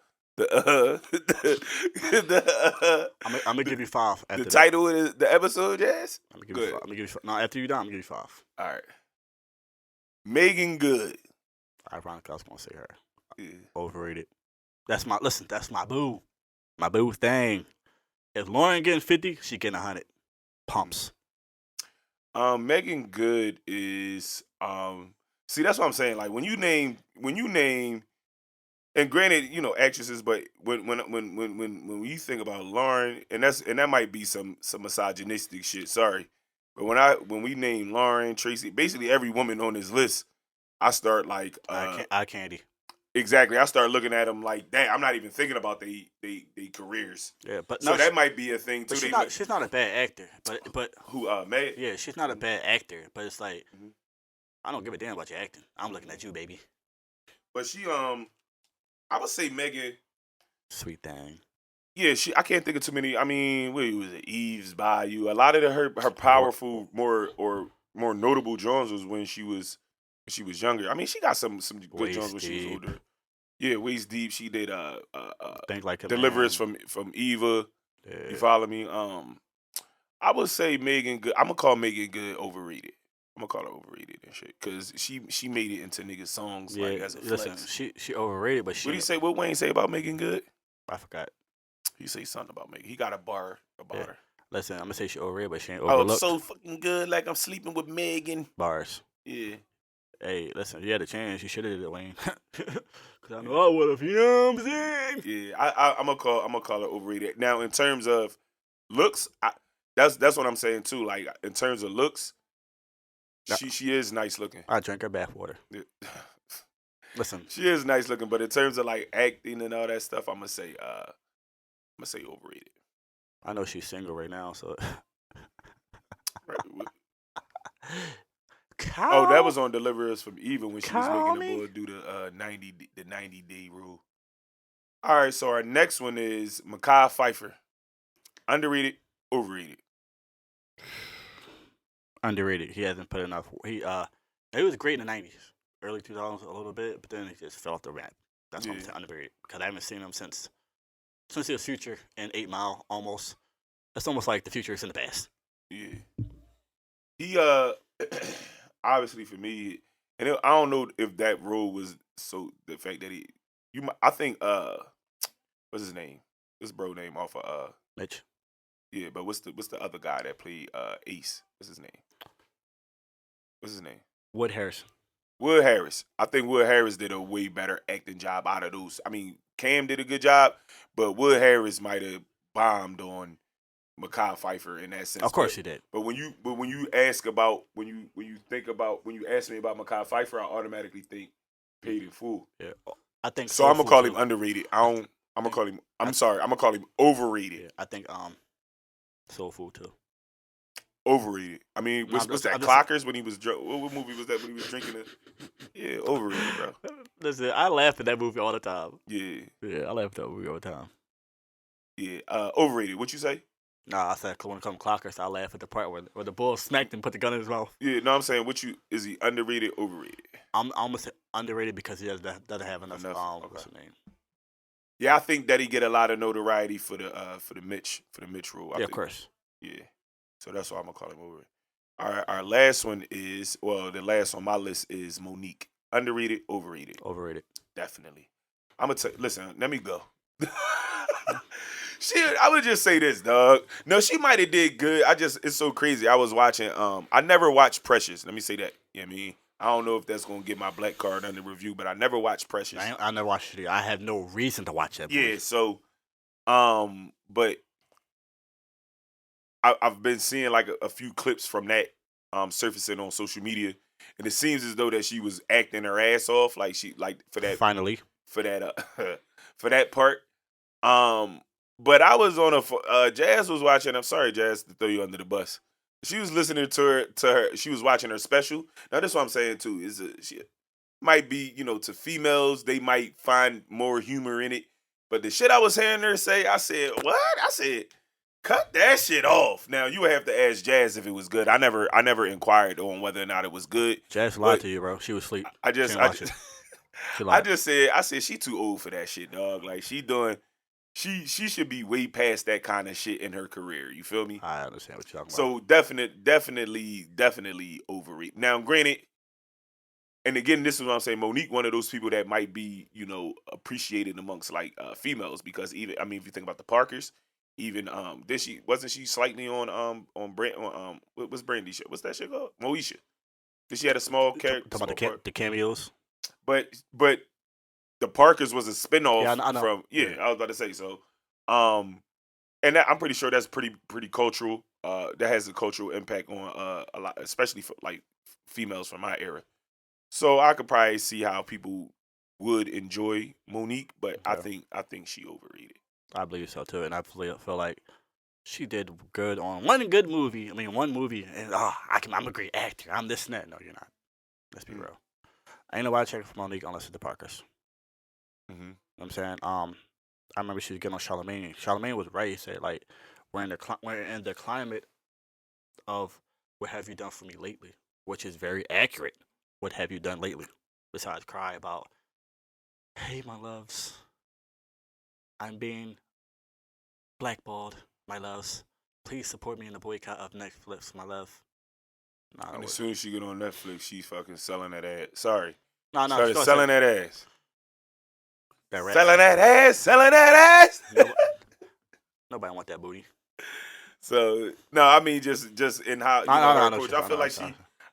going to give you 5 after the title of the episode, Jazz? I'm going to give you 5. I'm going to give you 5. No, after you're done, I'm going to give you 5. All right. Megan Good. Ironically, I was going to say her. Yeah. Overrated. That's my boo. My boo thing. If Lauren getting 50, she getting 100. Pumps. Megan Good is see, that's what I'm saying. Like when you name, and granted, you know, actresses, but when you think about Lauren, and that might be some misogynistic shit. Sorry, but when we name Lauren, Tracy, basically every woman on this list, I start like eye candy. Exactly, I start looking at them like, damn, I'm not even thinking about they careers. Yeah, but so that might be a thing too. She's not a bad actor, but who Meg? Yeah, she's not a bad actor, but it's like I don't give a damn about your acting. I'm looking at you, baby. But she I would say Megan. Sweet thing. Yeah, I can't think of too many. I mean, what was it? Eve's Bayou. A lot of her powerful, more or more notable Jones was when she was younger. I mean, she got some good Waist Jones when she was Deep. older. Yeah, Waist Deep. She did Think Like a Deliverance Man. from Eva. Yeah. You follow me? I would say Megan Good. I'm gonna call Megan Good overrated. I'm gonna call her overrated and shit because she made it into niggas songs like as a listen, flex. she overrated, but she. What do you say? What Wayne say about Megan Good? I forgot. He say something about Megan. He got a bar about her. Listen, I'm gonna say she overrated, but she ain't Oh, I'm overlooked. so fucking good, like I'm sleeping with Megan. Bars. Yeah. Hey, listen, you had a chance. You should have did it, Wayne. Cause I know I would have. You know what I'm saying? Yeah, I'm gonna call her overrated. Now, in terms of looks, that's what I'm saying too. Like in terms of looks, she is nice looking. I drank her bathwater. Yeah. Listen, She is nice looking, but in terms of like acting and all that stuff, I'm gonna say overrated. I know she's single right now, so. Right. Cow? Oh, that was on Deliverance from Eva when she was Call making me? the boy do the 90-day rule. All right, so our next one is Mekhi Phifer. Underrated, overrated. Underrated. He hasn't put enough. He was great in the '90s, early 2000s a little bit, but then he just fell off the rap. That's what I'm saying, underrated, because I haven't seen him since he was Future and 8 Mile almost. It's almost like the future is in the past. Yeah. He obviously for me, and I don't know if that role was so the fact that I think what's his name? This bro name off of Mitch. yeah, but what's the other guy that played Ace? What's his name? Wood Harrison. Wood Harris. I think Wood Harris did a way better acting job out of those. I mean, Cam did a good job, but Wood Harris might have bombed on Mekhi Phifer in that sense. Of course he did. But when you ask about when you ask me about Mekhi Phifer, I automatically think Paid in Full. Yeah, I think So I'm gonna call him too. underrated. I'm gonna call him. I'm gonna call him overrated. Yeah, I think Soul Food too. Overrated. I mean, No, what's that? Clockers when he was drunk. What movie was that when he was drinking it? Yeah, overrated, bro. Listen, I laugh at that movie all the time. Yeah, I laugh at that movie all the time. yeah. Overrated. What you say? Nah, I said when it comes to Clockers, I laugh at the part where the bull smacked and put the gun in his mouth. Yeah, no, I'm saying is he underrated, overrated? I'm almost underrated because he doesn't have enough. Okay. What's his name? Yeah, I think that he get a lot of notoriety for the Mitch role. Of course. Yeah. So that's why I'm gonna call him overrated. All right, our last one is the last on my list is Monique. Underrated, overrated? Overrated. Definitely. I'm gonna listen, let me go. I would just say this, dog. No, she might have did good. It's so crazy. I was watching, I never watched Precious. Let me say that. You know what I mean? I don't know if that's gonna get my black card under review, but I never watched Precious. I never watched it. I have no reason to watch that movie. Yeah, so but I've been seeing like a few clips from that surfacing on social media, and it seems as though that she was acting her ass off, like for that Finally for that for that part. But I was on Jazz was watching. I'm sorry, Jazz, to throw you under the bus. She was listening to her. She was watching her special. Now, that's what I'm saying too. She might be, to females, they might find more humor in it. But the shit I was hearing her say, I said, what? I said, cut that shit off. Now you would have to ask Jazz if it was good. I never inquired on whether or not it was good. Jazz lied to you, bro. She was asleep. I said she too old for that shit, dog. Like she should be way past that kind of shit in her career. You feel me? I understand what you're talking So definitely overrated. Now, granted, and again, this is what I'm saying. Monique, one of those people that might be, appreciated amongst like females, because if you think about the Parkers, even wasn't she slightly on what was Brandy shit? What's that shit called? Moesha. Did she had a small character? Talk about the cameos. But the Parkers was a spinoff I know. from I was about to say so. And I'm pretty sure that's pretty cultural. That has a cultural impact on a lot, especially for like females from my era. So I could probably see how people would enjoy Monique, but Okay. I think she overrated. I believe so too, and I feel like she did good on one good movie. One movie, and I'm a great actor. I'm this and that. No, you're not. Let's be real. Ain't nobody checking for Monique unless it's the Parkers. Mm-hmm. You know what I'm saying? I remember she was getting on Charlamagne. Charlamagne was right. He said, like, we're in the climate of what have you done for me lately? which is very accurate. What have you done lately besides cry about, hey, my loves, I'm being blackballed, my loves. Please support me in the boycott of Netflix, my love. And as soon as she get on Netflix, she's fucking selling that ass. Sorry. No, started selling that ass. Selling that ass. Nobody want that booty. So no, I mean just in how you know, her approach.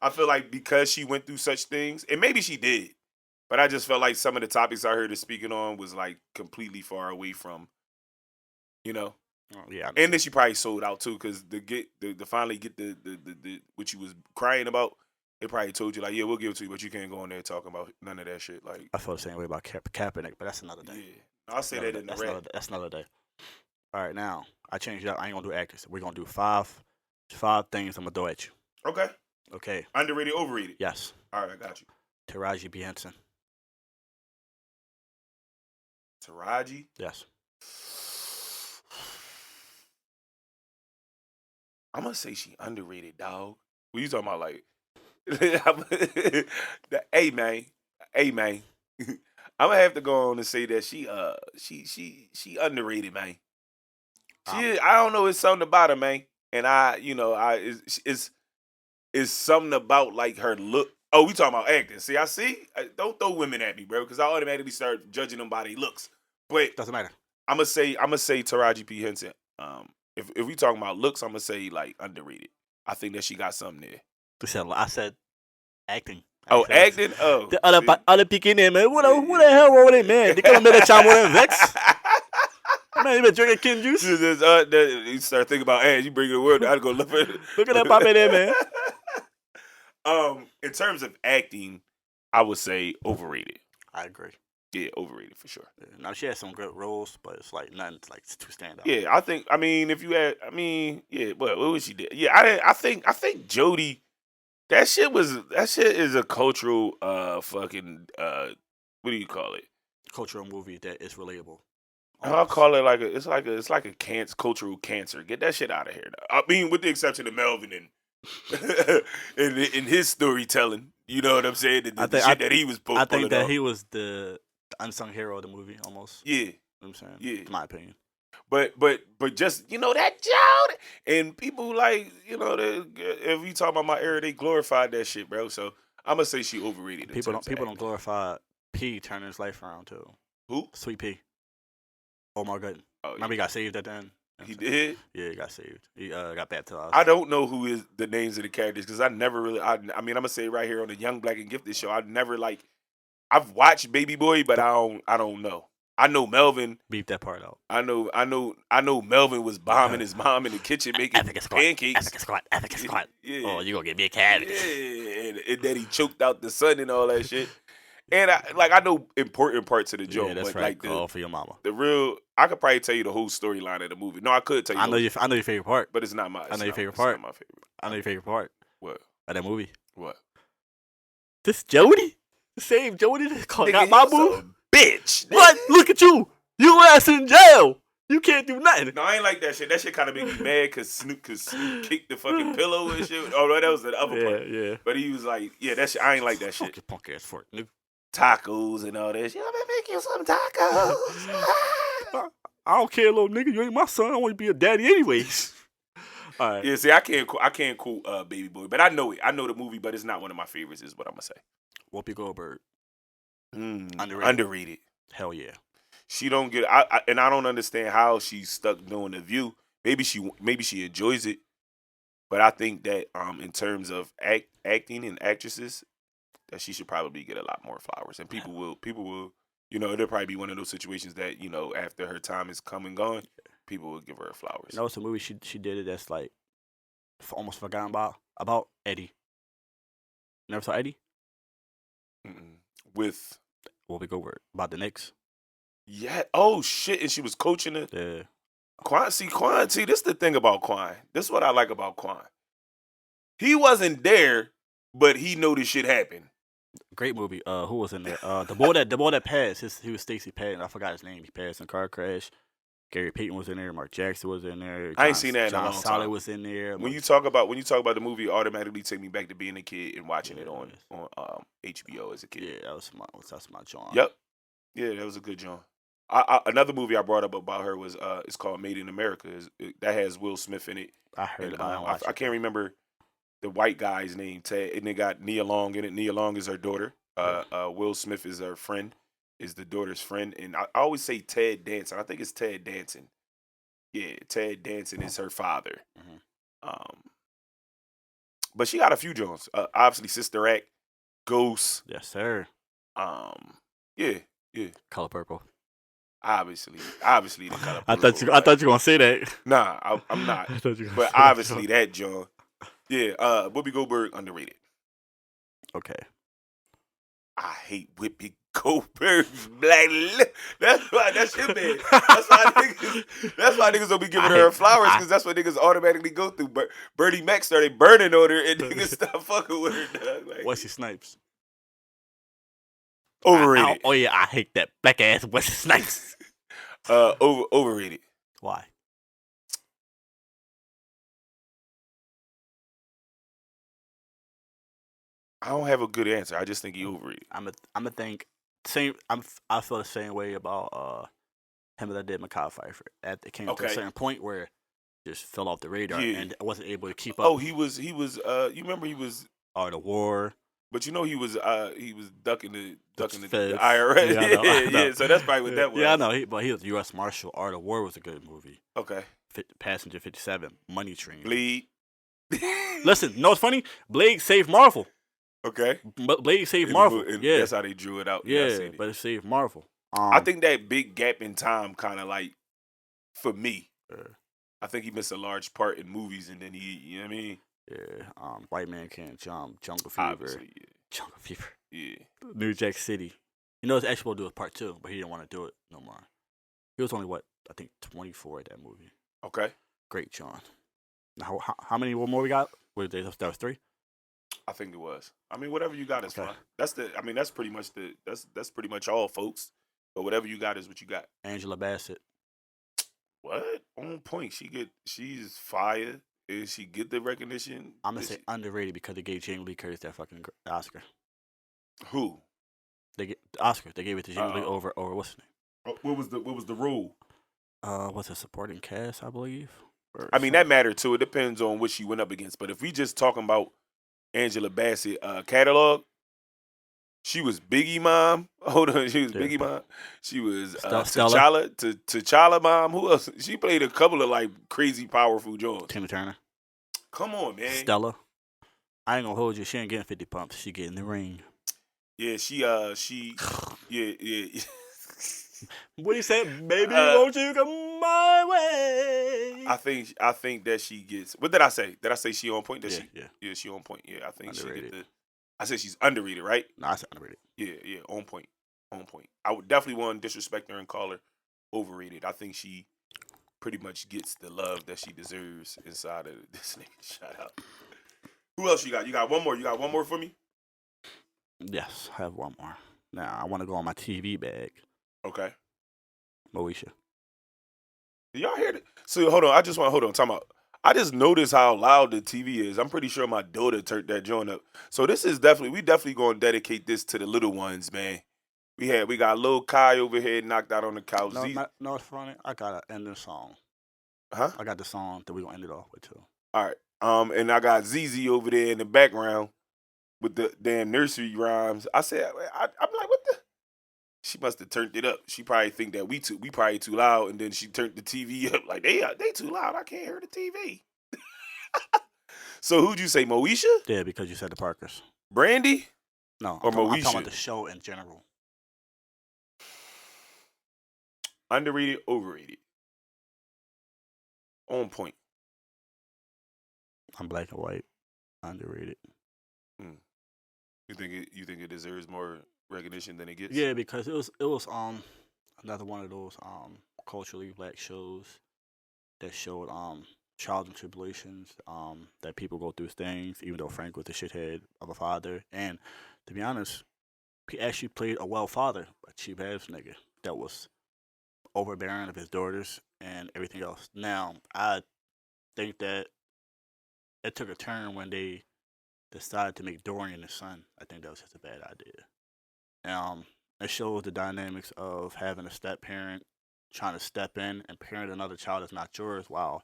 I feel like because she went through such things, and maybe she did, but I just felt like some of the topics I heard her speaking on was like completely far away from, you know. Yeah, and then she probably sold out too, because to finally get the what you was crying about, they probably told you like, yeah, we'll give it to you, but you can't go in there talking about none of that shit. Like I felt the same way about Kaepernick, but that's another day. Yeah, I'll say that in the rap. That's another day. All right, now I changed it up. I ain't gonna do actors. We're gonna do five things I'm gonna throw at you. Okay. Underrated, overrated. Yes. All right, I got you. Taraji P. Henson. Taraji. Yes. I'm gonna say she underrated, dog. What you talking about, like? Hey man. I'm gonna have to go on and say that she underrated, man. I don't know, it's something about her, man. And it's something about like her look. Oh, we talking about acting. Don't throw women at me, bro, because I automatically start judging them by their looks. But doesn't matter. I'm gonna say Taraji P. Henson. If we talking about looks, I'm gonna say like underrated. I think that she got something there. I said acting. Oh, acting? Oh. The other beginning, man. What the hell wrong with it, man? They can't make a child more than Vex. Man, you been drinking King juice? You start thinking about ass, you bring the word, I'd go look at it. Look at that pop in there, man. In terms of acting, I would say overrated. I agree. Yeah, overrated for sure. Yeah, now she has some good roles, but it's like nothing like too stand out. Yeah, what was she did? Yeah, I think Jodie. That shit is a cultural fucking what do you call it? Cultural movie that is relatable. I'll call it it's like a cultural cancer. Get that shit out of here. I mean, with the exception of Melvin and in his storytelling, you know what I'm saying? The shit that he was. I think that he was the unsung hero of the movie, almost. Yeah, you know what I'm saying. Yeah, in my opinion. But just that Jodie and people like if we talk about my era, they glorified that shit, bro. So I'm gonna say she overrated. People don't glorify P turning his life around too. Who? Sweet P. Oh my god! Oh, remember he got saved at the end. He did. Yeah, he got saved. He got baptized. I don't know who is the names of the characters because I never really. I mean, I'm gonna say right here on the Young Black and Gifted show, I've watched Baby Boy, but I don't know. I know Melvin. Beep that part out. I know Melvin was bombing his mom in the kitchen making pancakes. Epic squat. Yeah. Oh, you gonna get me a cabbage. Yeah, and then he choked out the son and all that shit. And I know important parts of the joke, that's but right. like Call for your mama. I could probably tell you the whole storyline of the movie. No, I could tell you. I know your favorite part, but it's not my. I know your favorite part. It's not my favorite. I know your favorite part. What? Of that movie. What? This Jodie, the same Jodie that got my boo. Bitch. What? Look at you. You ass in jail. You can't do nothing. No, I ain't like that shit. That shit kind of made me mad because Snoop kicked the fucking pillow and shit. Oh, no, that was the other part. Yeah. But he was like, yeah, that shit. I ain't like that shit. Fuck your punk ass fork, nigga. Tacos and all that shit. I'm gonna make you some tacos. I don't care, little nigga. You ain't my son. I want to be a daddy anyways. All right. Yeah, see, I can't quote Baby Boy, but I know it. I know the movie, but it's not one of my favorites. Is what I'm gonna say. Whoopi Goldberg. Underrated. Hell yeah. She don't get. I don't understand how she's stuck doing The View. Maybe she enjoys it, but I think that in terms of acting and actresses, that she should probably get a lot more flowers. And people will. There'll probably be one of those situations that after her time is come and gone, people will give her flowers. You know, it's a movie she did it that's like almost forgotten about Eddie. Never saw Eddie? With Whoopi Goldberg about the Knicks. Yeah. Oh shit! And she was coaching it. Yeah. Quan. See, this is the thing about Quan. This is what I like about Quan. He wasn't there, but he knew this shit happened. Great movie. Who was in there? The boy that passed. He was Stacy Patton. I forgot his name. He passed in a car crash. Gary Payton was in there. Mark Jackson was in there. I ain't seen that in a John long Solid time. was in there. When you talk about the movie, automatically take me back to being a kid and watching it on HBO as a kid. Yeah, that's my John. Yep. Yeah, that was a good John. Another movie I brought up about her was it's called Made in America. That has Will Smith in it. I heard And, about it. I can't remember the white guy's name, Ted, and they got Nia Long in it. Nia Long is her daughter. Will Smith is her friend, is the daughter's friend. And I always say Ted Danson. I think it's Ted Danson. Yeah, Ted Danson is her father. Mm-hmm. But she got a few Jones. Obviously, Sister Act, Ghost. Yes, sir. Yeah. Color Purple. Obviously, the Color Purple. I thought you were gonna say that. Nah, I'm not. I thought you were gonna But say obviously that John. Yeah, Whoopi Goldberg underrated. Okay. I hate Whoopi Goldberg. That's why that's your man. That's why niggas don't be giving her flowers, because that's what niggas automatically go through. But Bernie Mac started burning on her and niggas stopped fucking with her. Dog. Like, Wesley Snipes. Overrated. I hate that black ass Wesley Snipes. Overrated. Why? I don't have a good answer. I just think he overrated. I feel the same way about him that I did Mekhi Phifer. It came to a certain point where it just fell off the radar and I wasn't able to keep up. Oh, he was you remember he was Art of War. But you know he was ducking the Feds. IRS. Yeah, I know. Yeah, so that's probably what that was. Yeah, I know. But he was U.S. Marshal. Art of War was a good movie. Okay. Passenger 57, Money Train. Bleed. Listen, no, it's funny. Blade saved Marvel. Okay. Blade saved Marvel. Yeah, that's how they drew it out. Yeah, but it saved Marvel. I think that big gap in time kind of like, for me, I think he missed a large part in movies, and then you know what I mean? Yeah, White Man Can't Jump, Jungle Fever. Obviously, yeah. Jungle Fever. Yeah. New Jack City. You know, it's actually going to do a part 2, but he didn't want to do it no more. He was only, I think 24 at that movie. Okay. Great, John. Now, how many more we got? That was 3? I think it was. I mean, whatever you got is fine. That's pretty much that's pretty much all, folks. But whatever you got is what you got. Angela Bassett. What? On point. She's fire. And she get the recognition. I'm gonna say underrated because they gave Jamie Lee Curtis that fucking Oscar. Who? They get the Oscar. They gave it to Jamie Lee over what's his name? What was the role? What's a supporting cast, I believe. I mean, that mattered too. It depends on what she went up against. But if we just talking about Angela Bassett catalog, she was Biggie mom. Hold on, she was Biggie mom. She was T'Challa mom. Who else? She played a couple of like crazy powerful Jones. Tina Turner. Come on, man. Stella. I ain't gonna hold you. She ain't getting 50 pumps. She getting the ring. Yeah, she yeah. What he said, baby, won't you come my way? I think that she gets. What did I say? Did I say she on point? Yeah, she on point. Yeah, I think underrated. she get the. I said she's underrated, right? No, I said underrated. Yeah, on point. I would definitely want to disrespect her and call her overrated. I think she pretty much gets the love that she deserves inside of this nigga. Shout out. Who else you got? You got one more. You got one more for me? Yes, I have one more. Now I want to go on my TV bag. Okay. Moesha. Do y'all hear that? So hold on. Time out. I just noticed how loud the TV is. I'm pretty sure my daughter turned that joint up. So this is we definitely gonna dedicate this to the little ones, man. We got little Kai over here knocked out on the couch. No, it's funny. I gotta end the song. Huh? I got the song that we gonna end it off with too. All right. And I got ZZ over there in the background with the damn nursery rhymes. I said, I'm like, what the? She must have turned it up. She probably think that we probably too loud, and then she turned the TV up like they too loud. I can't hear the TV. So who'd you say, Moesha? Yeah, because you said the Parkers. Brandy? No, or Moesha? I'm talking about the show in general. Underrated, overrated. On point. I'm black and white. Underrated. You think it deserves more recognition than it gets? Yeah, because it was another one of those culturally black shows that showed trials and tribulations, that people go through things, even though Frank was the shithead of a father. And to be honest, he actually played a well father, a cheap ass nigga that was overbearing of his daughters and everything else. Now, I think that it took a turn when they decided to make Dorian his son. I think that was just a bad idea. It shows the dynamics of having a step parent trying to step in and parent another child that's not yours, while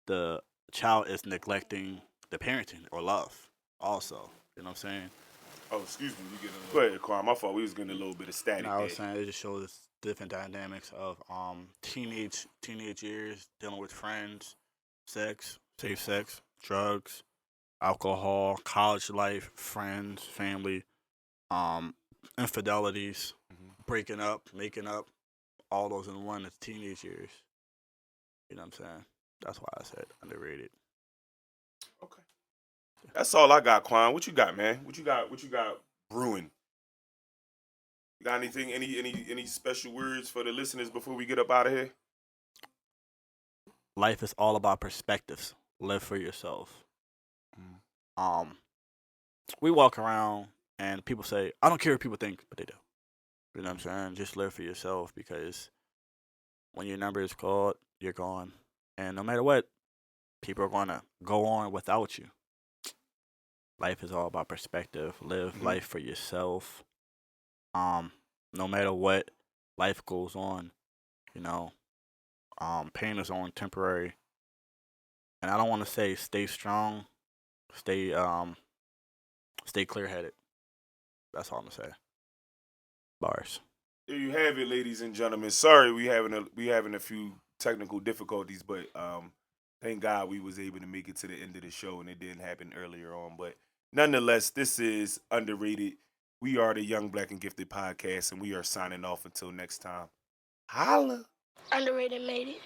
the child is neglecting the parenting or love. Also, you know what I'm saying? Oh, excuse me. Go ahead, Quan. My fault. We was getting a little bit of static. I was saying it just shows different dynamics of teenage years, dealing with friends, sex, safe sex, drugs, alcohol, college life, friends, family, infidelities, breaking up, making up, all those in one. It's teenage years. You know what I'm saying? That's why I said underrated. Okay. That's all I got, Quan. What you got, man? What you got brewing? You got anything, any special words for the listeners before we get up out of here? Life is all about perspectives. Live for yourself. We walk around and people say, I don't care what people think, but they do. You know what I'm saying? Just live for yourself, because when your number is called, you're gone. And no matter what, people are going to go on without you. Life is all about perspective. Live life for yourself. No matter what, life goes on. You know, pain is only temporary. And I don't want to say stay strong, stay clear-headed. That's all I'm gonna say. Bars. There you have it, ladies and gentlemen. Sorry, we having a few technical difficulties, but thank God we was able to make it to the end of the show, and it didn't happen earlier on. But nonetheless, this is Underrated. We are the Young Black and Gifted Podcast, and we are signing off until next time. Holla. Underrated made it.